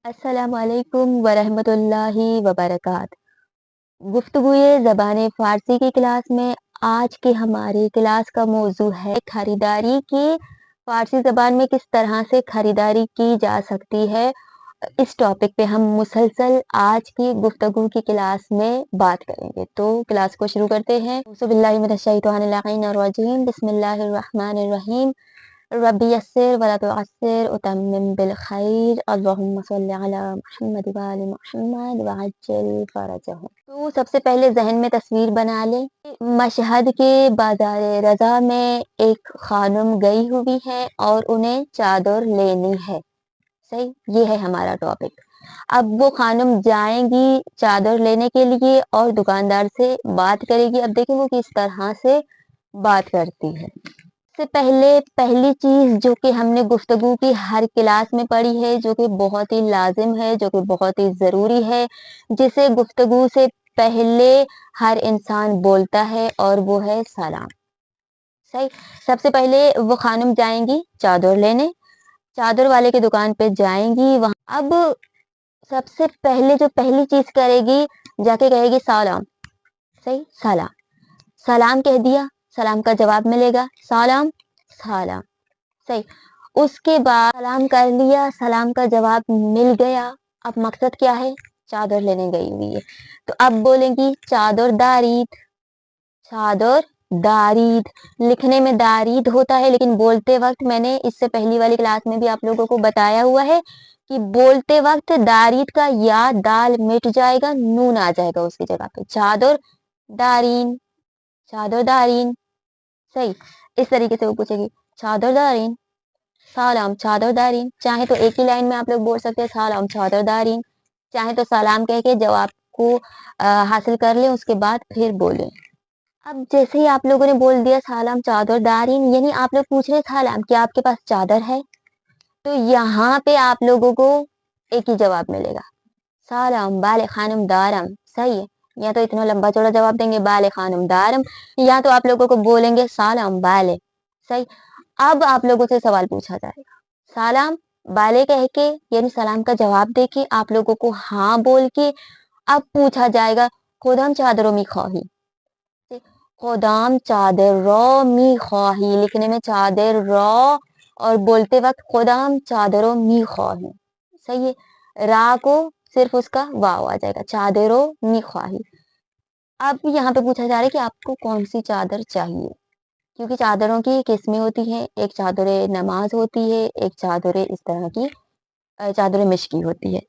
अस्सलाम वालेकुम वरहमतुल्लाहि वबरकात। गुफ्तगूए ज़बान फ़ारसी की क्लास में आज की हमारी क्लास का मौजू है खरीदारी की फ़ारसी ज़बान में किस तरह से खरीदारी की जा सकती है। इस टॉपिक पे हम मुसलसल आज की गुफ्तगू की क्लास में बात करेंगे। तो क्लास को शुरू करते हैं। औज़ुबिल्लाहि मिनश्शैतानिर्रजीम बिस्मिल्लाहिर्रहमानिर्रहीम। रब्बी यस्सिर वला तुअस्सिर वतम्मिम बिल खैर अल्लाहुम्मा सल्लि अला मुहम्मद व आलि मुहम्मद व अज्जिल फरजहum। तो सबसे पहले ज़हन में तस्वीर बना लें। मशहद के बाजार रज़ा में एक खानुम गई हुई है और उन्हें चादर लेनी है। सही, ये है हमारा टॉपिक। अब वो खानुम जाएंगी चादर लेने के लिए और दुकानदार से बात करेगी। अब देखिए वो किस तरह से बात करती है। से पहले पहली चीज जो कि हमने गुफ्तगू की हर क्लास में पढ़ी है, जो कि बहुत ही लाजिम है, जो कि बहुत ही जरूरी है, जिसे गुफ्तगू से पहले हर इंसान बोलता है, और वो है सलाम। सही। सबसे पहले वो खानम जाएंगी चादर लेने, चादर वाले की दुकान पे जाएंगी। वहां अब सबसे पहले जो पहली चीज करेगी, जाके कहेगी सलाम। सही, सलाम। सलाम कह दिया, सलाम का जवाब मिलेगा सलाम सलाम। सही। उसके बाद सलाम कर लिया, सलाम का जवाब मिल गया। अब मकसद क्या है, चादर लेने गई हुई है, तो अब बोलेंगी चादर दारीद। चादर दारीद, लिखने में दारीद होता है, लेकिन बोलते वक्त मैंने इससे पहली वाली क्लास में भी आप लोगों को बताया हुआ है कि बोलते वक्त दारीद का या दाल मिट जाएगा, नून आ जाएगा उसकी जगह पे। चादर दारीन, चादर दारीन। सही। इस तरीके से वो पूछेगी चादर दारीन, सलाम चादर दारीन। चाहे तो एक ही लाइन में आप लोग बोल सकते हैं सलाम चादर दारीन, चाहे तो सलाम कह के जवाब को हासिल कर लें, उसके बाद फिर बोलें। अब जैसे ही आप लोगों ने बोल दिया सलाम चादर दारीन, यानी आप लोग पूछ रहे सलाम क्या आपके पास चादर है, तो यहाँ पे आप लोगों को एक ही जवाब मिलेगा सलाम बाले खानम दारम। सही है। या तो इतना लंबा चौड़ा जवाब देंगे बाले खानम दारम, या तो आप लोगों को बोलेंगे सलाम बाले। सही। अब आप लोगों से सवाल पूछा जाएगा, सलाम बाले कह के यानी सलाम का जवाब दे के आप लोगों को हाँ बोल के अब पूछा जाएगा खुदाम चादरों मी ख्वाही। खुदाम चादर रो मी ख्वाही, लिखने में चादर रो और बोलते वक्त खुदाम चादरों मी ख्वाही। सही है। रा को सिर्फ उसका वाव आ जाएगा, चादरों मी ख्वाही। अब यहाँ पे पूछा जा रहा है कि आपको कौन सी चादर चाहिए, क्योंकि चादरों की किस्में होती हैं। एक चादर नमाज होती है, एक चादर इस तरह की चादर मिश्की होती है,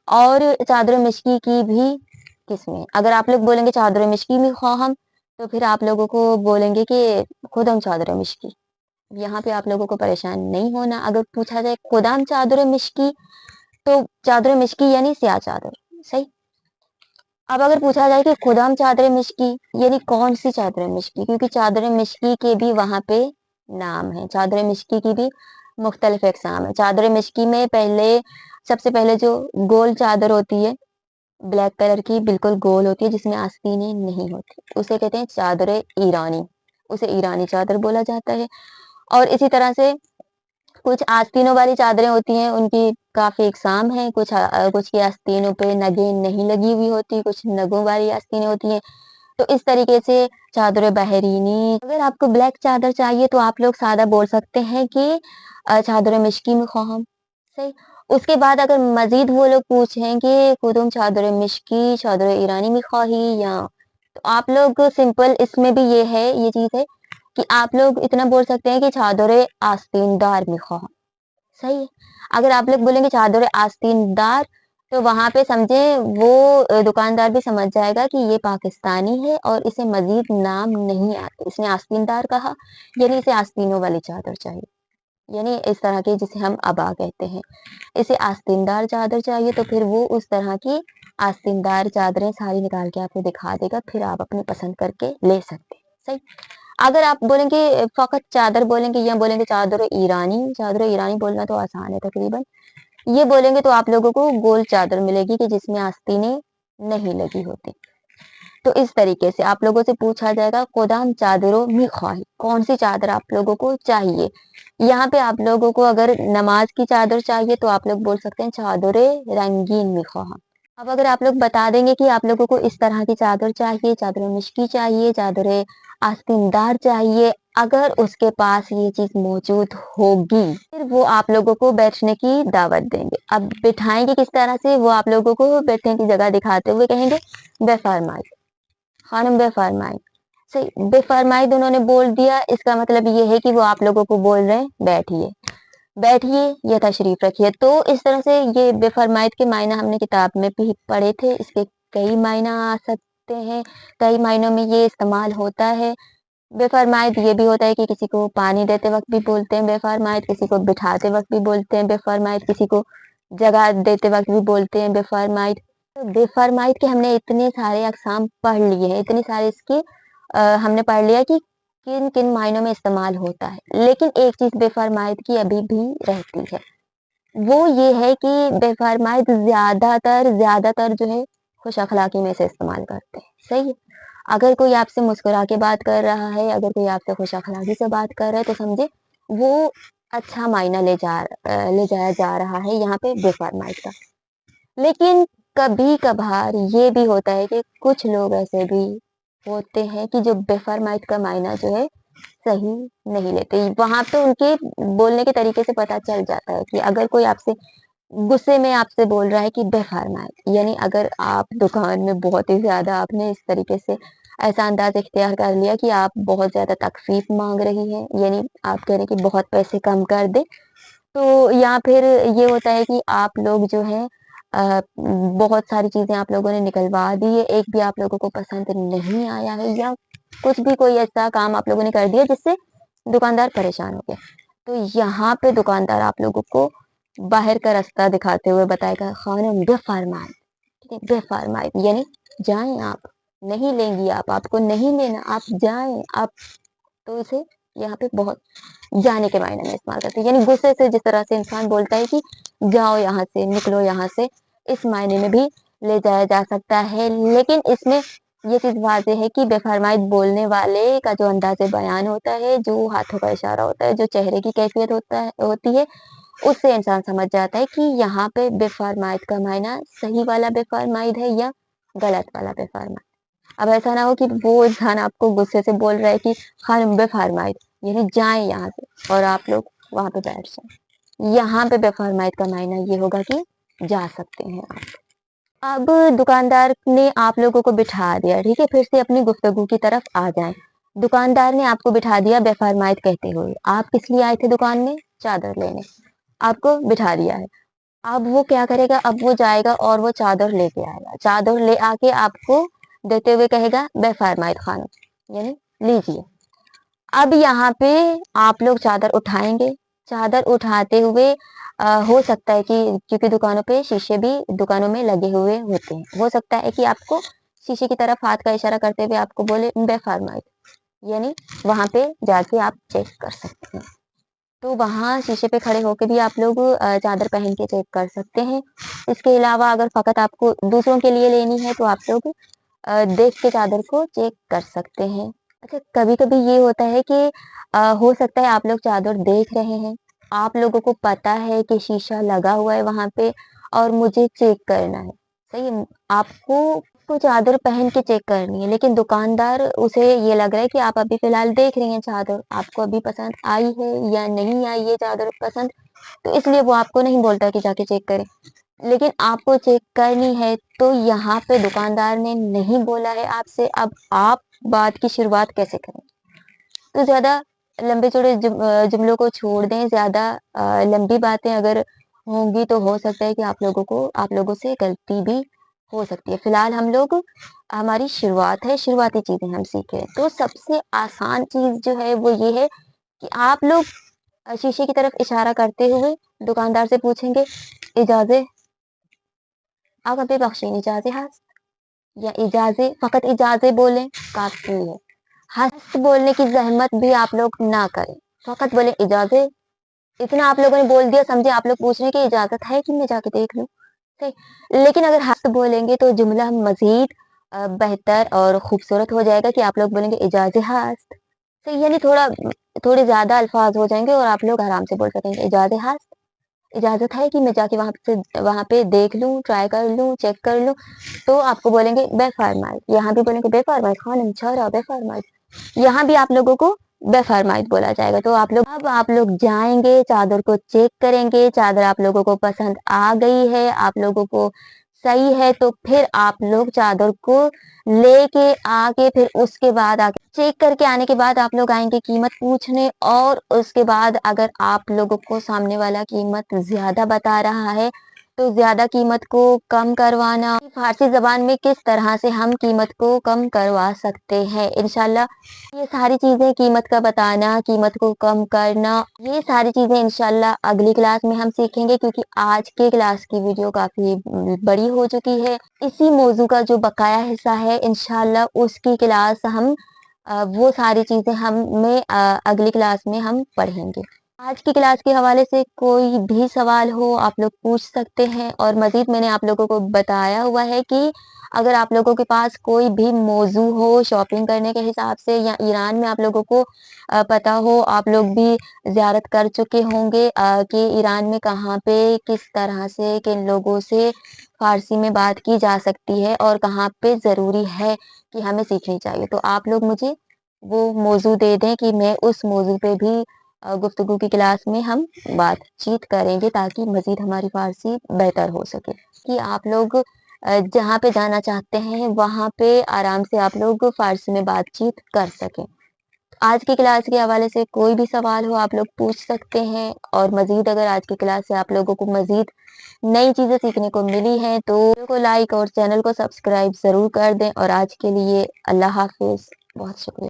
और चादर मिश्की की भी किस्में। अगर आप लोग बोलेंगे चादर मिश्की में ख्वाहम, तो फिर आप लोगों को बोलेंगे कि खुदम चादर मिश्की। यहाँ पे आप लोगों को परेशान नहीं होना। अगर पूछा जाए खुदाम चादर मिश्की, तो चादर मिश्की यानी स्याह चादर। सही। अब अगर पूछा जाए कि खुदाम चादर मिश्की यानी कौन सी चादर मिश्की, क्योंकि चादर मिश्की के भी वहां पे नाम है, चादर मिश्की की भी मुख्तलिफ इकसाम है। चादर मिश्की में सबसे पहले जो गोल चादर होती है, ब्लैक कलर की बिल्कुल गोल होती है, जिसमें आस्तीनें नहीं होती, उसे कहते हैं चादर ईरानी। उसे ईरानी चादर बोला जाता है। और इसी तरह से कुछ आस्तीनों वाली चादरें होती हैं, उनकी काफी इकसाम है। कुछ की आस्तीनों पे नगें नहीं लगी हुई होती, कुछ नगों वाली आस्तीनें होती हैं। तो इस तरीके से चादर बहरीनी। अगर आपको ब्लैक चादर चाहिए तो आप लोग सादा बोल सकते हैं कि चादर मिश्की में ख्वाहम। सही। उसके बाद अगर मजीद वो लोग पूछें कि कुदुम चादर मिश्की चादर ईरानी में ख्वाही, या तो आप लोग सिंपल इसमें भी ये चीज है कि आप लोग इतना बोल सकते हैं कि चादर आस्तीनदार में ख्वाह। सही है। अगर आप लोग बोलेंगे चादर आस्तीनदार, तो वहां पे समझे वो दुकानदार भी समझ जाएगा कि ये पाकिस्तानी है और इसे मजीद नाम नहीं आते, इसने आस्तीनदार कहा, यानी इसे आस्तीनों वाली चादर चाहिए, यानी इस तरह की जिसे हम अबा कहते हैं, इसे आस्तीनदार चादर चाहिए। तो फिर वो उस तरह की आस्तीनदार चादरें सारी निकाल के आपको दिखा देगा, फिर आप अपनी पसंद करके ले सकते हैं। सही। अगर आप बोलेंगे फकत चादर बोलेंगे या बोलेंगे चादर ईरानी, चादर ईरानी बोलना तो आसान है तकरीबन, ये बोलेंगे तो आप लोगों को गोल चादर मिलेगी कि जिसमें आस्तीनें नहीं लगी होती। तो इस तरीके से आप लोगों से पूछा जाएगा कोदाम चादरों मिख्वाही, कौन सी चादर आप लोगों को चाहिए। यहाँ पे आप लोगों को अगर नमाज की चादर चाहिए तो आप लोग बोल सकते हैं चादरे रंगीन मिख्वाह। अब अगर आप लोग बता देंगे कि आप लोगों को इस तरह की चादर चाहिए, चादर मिश्की चाहिए, चादर आस्तीनदार चाहिए, अगर उसके पास ये चीज मौजूद होगी फिर वो आप लोगों को बैठने की दावत देंगे। अब बिठाएंगे किस तरह से, वो आप लोगों को बैठने की जगह दिखाते हुए कहेंगे बेफरमाई, खानम बेफरमाई। सही, बेफरमाइद उन्होंने बोल दिया, इसका मतलब ये है कि वो आप लोगों को बोल रहे हैं बैठिए, बैठिए या तशरीफ रखिए। तो इस तरह से ये बेफरमाइद के मायना हमने किताब में भी पढ़े थे। इसके कई मायना आ सकते हैं, कई मायनों में ये इस्तेमाल होता है। बेफरमाइद ये भी होता है कि किसी को पानी देते वक्त भी बोलते हैं बेफरमाइद, किसी को बिठाते वक्त भी बोलते हैं बेफरमाइद, किसी को जगह देते वक्त भी बोलते हैं बेफरमाइद। तो बेफरमाइद के हमने इतने सारे अक़साम पढ़ लिए हैं, इतनी सारे इसकी हमने पढ़ लिया कि किन किन मायनों में इस्तेमाल होता है। लेकिन एक चीज बेफरमाइद की अभी भी रहती है, वो ये है कि बेफरमाइद ज्यादातर जो है खुश अखलाकी में से इस्तेमाल करते हैं। सही है, अगर कोई आपसे मुस्कुरा के बात कर रहा है, अगर कोई आपसे खुश अखलाकी से बात कर रहा है तो समझे वो अच्छा मायना ले जाया जा रहा है यहाँ पे बेफरमाइद का। लेकिन कभी कभार ये भी होता है कि कुछ लोग ऐसे भी होते हैं कि जो बेफरमाइद का मायना जो है सही नहीं लेते। वहां पे उनके बोलने के तरीके से पता चल जाता है कि अगर कोई आपसे गुस्से में आपसे बोल रहा है कि बेफरमाइद, यानी अगर आप दुकान में बहुत ही ज्यादा आपने इस तरीके से ऐसा अंदाज इख्तियार कर लिया कि आप बहुत ज्यादा तकफीफ मांग रही हैं, यानी आप कह रहे हैं कि बहुत पैसे कम कर दे, तो या फिर ये होता है कि आप लोग जो है बहुत सारी चीजें आप लोगों ने निकलवा दी है, एक भी आप लोगों को पसंद नहीं आया है, या कुछ भी कोई ऐसा काम आप लोगों ने कर दिया जिससे दुकानदार परेशान हो गया, तो यहाँ पे दुकानदार आप लोगों को बाहर का रास्ता दिखाते हुए बताएगा खानम बेफरमाइद, ठीक है, बेफरमाइद यानी जाएं आप, नहीं लेंगी आप, आपको नहीं लेना, आप जाएं आप। तो इसे यहाँ पे बहुत जाने के मायने में इस्तेमाल करते हैं, यानी गुस्से से जिस तरह से इंसान बोलता है कि जाओ यहाँ से, निकलो यहाँ से, इस मायने में भी ले जाया जा सकता है। लेकिन इसमें ये चीज वाज़ेह है कि बेफरमाइद बोलने वाले का जो अंदाज़े बयान होता है, जो हाथों का इशारा होता है, जो चेहरे की कैफियत होती है, उससे इंसान समझ जाता है कि यहाँ पे बेफरमाइद का मायना सही वाला बेफरमाइद है या गलत वाला बेफरमाइद। अब ऐसा ना हो कि वो इंसान आपको गुस्से से बोल रहा है कि खानम बेफरमाइद यानी जाएं यहाँ से, और आप लोग वहां पे बैठ जाएं। यहाँ पे बेफरमाइद का मायना ये होगा कि जा सकते हैं आप। अब दुकानदार ने आप लोगों को बिठा दिया, ठीक है, फिर से अपनी गुफ्तगू की तरफ आ जाएं। दुकानदार ने आपको बिठा दिया बेफरमाइद कहते हुए, आप किस लिए आए थे दुकान में? चादर लेने, आपको बिठा दिया है। अब वो क्या करेगा, अब वो जाएगा और वो चादर लेके आएगा, चादर ले आके आपको देते हुए कहेगा बेफरमाइद खानम, यानी लीजिए। अब यहाँ पे आप लोग चादर उठाएंगे, चादर उठाते हुए हो सकता है कि क्योंकि दुकानों पे शीशे भी दुकानों में लगे हुए होते हैं, हो सकता है कि आपको शीशे की तरफ हाथ का इशारा करते हुए आपको बोले बेफरमाइद, यानी वहां पे जाके आप चेक कर सकते हैं। तो वहां शीशे पे खड़े होके भी आप लोग चादर पहन के चेक कर सकते हैं। इसके अलावा अगर फकत आपको दूसरों के लिए लेनी है तो आप लोग देख के चादर को चेक कर सकते हैं। अच्छा, कभी कभी ये होता है कि हो सकता है आप लोग चादर देख रहे हैं, आप लोगों को पता है कि शीशा लगा हुआ है वहां पे और मुझे चेक करना है, सही है, आपको को चादर पहन के चेक करनी है, लेकिन दुकानदार उसे ये लग रहा है कि आप अभी फिलहाल देख रही हैं चादर, आपको अभी पसंद आई है या नहीं आई है चादर पसंद, तो इसलिए वो आपको नहीं बोलता कि जाके चेक करें, लेकिन आपको चेक करनी है। तो यहाँ पे दुकानदार ने नहीं बोला है आपसे, अब आप बात की शुरुआत कैसे करें? तो ज्यादा लंबे चौड़े जुमलों को छोड़ दें, ज्यादा लंबी बातें अगर होंगी तो हो सकता है कि आप लोगों से गलती भी हो सकती है। फिलहाल हम लोग हमारी शुरुआत है, शुरुआती चीजें हम सीखें, तो सबसे आसान चीज जो है वो ये है कि आप लोग शीशे की तरफ इशारा करते हुए दुकानदार से पूछेंगे इजाज़े आगे बख्शें, इजाज़े हस्त, या इजाज़े फकत इजाज़े बोलें काफी है, हस्त बोलने की जहमत भी आप लोग ना करें, फकत बोले इजाज़े। इतना आप लोगों ने बोल दिया, समझे आप लोग पूछ रहे हैं कि इजाजत है कि मैं जाके देख लूं, ठीक। लेकिन अगर हस्त बोलेंगे तो जुमला मजीद बेहतर और खूबसूरत हो जाएगा कि आप लोग बोलेंगे इजाज़े हास्ट। तो यानी थोड़े ज़्यादा अल्फ़ाज़ हो जाएँगे और आप लोग आराम से बोल सकेंगे इजाज़े हास्ट। इजाज़त है कि मैं जाके वहाँ पे देख लूँ, ट्राई कर लूँ, चेक कर लूँ, तो आपको बोलेंगे बेफ़रमाइट। यहाँ भी बोलेंगे बेफ़रमाइट खानम चारा बेफ़रमाइट। यहाँ भी आप लोगों को बेफ़रमाइट बोला जाएगा। तो आप लोग जाएँगे, चादर को चेक करेंगे, चादर आप लोगों को पसंद आ गई है, आप लोगों को सही है, तो फिर आप लोग चादर को लेके आके फिर उसके बाद आके चेक करके आने के बाद आप लोग आएँगे कीमत पूछने, और उसके बाद अगर आप लोगों को सामने वाला कीमत ज़्यादा बता रहा है, तो ज़्यादा कीमत को कम करवाना। फ़ारसी ज़बान में किस तरह से हम कीमत को कम करवा सकते हैं, इंशाल्लाह ये सारी चीज़ें, कीमत का बताना, कीमत को कम करना, ये सारी चीज़ें इंशाल्लाह अगली क्लास में हम सीखेंगे, क्योंकि आज के क्लास की वीडियो काफ़ी बड़ी हो चुकी है। इसी मौजू का जो बकाया हिस्सा है इंशाल्लाह उसकी क्लास वो सारी चीज़ें अगली क्लास में हम पढ़ेंगे। आज की क्लास के हवाले से कोई भी सवाल हो आप लोग पूछ सकते हैं, और मज़ीद मैंने आप लोगों को बताया हुआ है कि अगर आप लोगों के पास कोई भी मौजू हो शॉपिंग करने के हिसाब से, या ईरान में आप लोगों को पता हो, आप लोग भी ज़ियारत कर चुके होंगे कि ईरान में कहाँ पे किस तरह से किन लोगों से फ़ारसी में बात की जा सकती है और कहाँ पे ज़रूरी है कि हमें सीखनी चाहिए। तो आप लोग मुझे वो मौजू दे दें कि मैं उस मौजू पे भी गुफ्तगू की क्लास में हम बातचीत करेंगे, ताकि मज़ीद हमारी फ़ारसी बेहतर हो सके। कि आप लोग जहाँ पे जाना चाहते हैं वहाँ पे आराम से आप लोग फ़ारसी में बातचीत कर सकें। आज की क्लास के हवाले से कोई भी सवाल हो आप लोग पूछ सकते हैं, और मज़ीद अगर आज की क्लास से आप लोगों को मज़ीद नई चीज़ें सीखने को मिली हैं, तो वीडियो को लाइक और चैनल को सब्सक्राइब ज़रूर कर दें। और आज के लिए अल्लाह हाफ़िज़। बहुत शुक्रिया।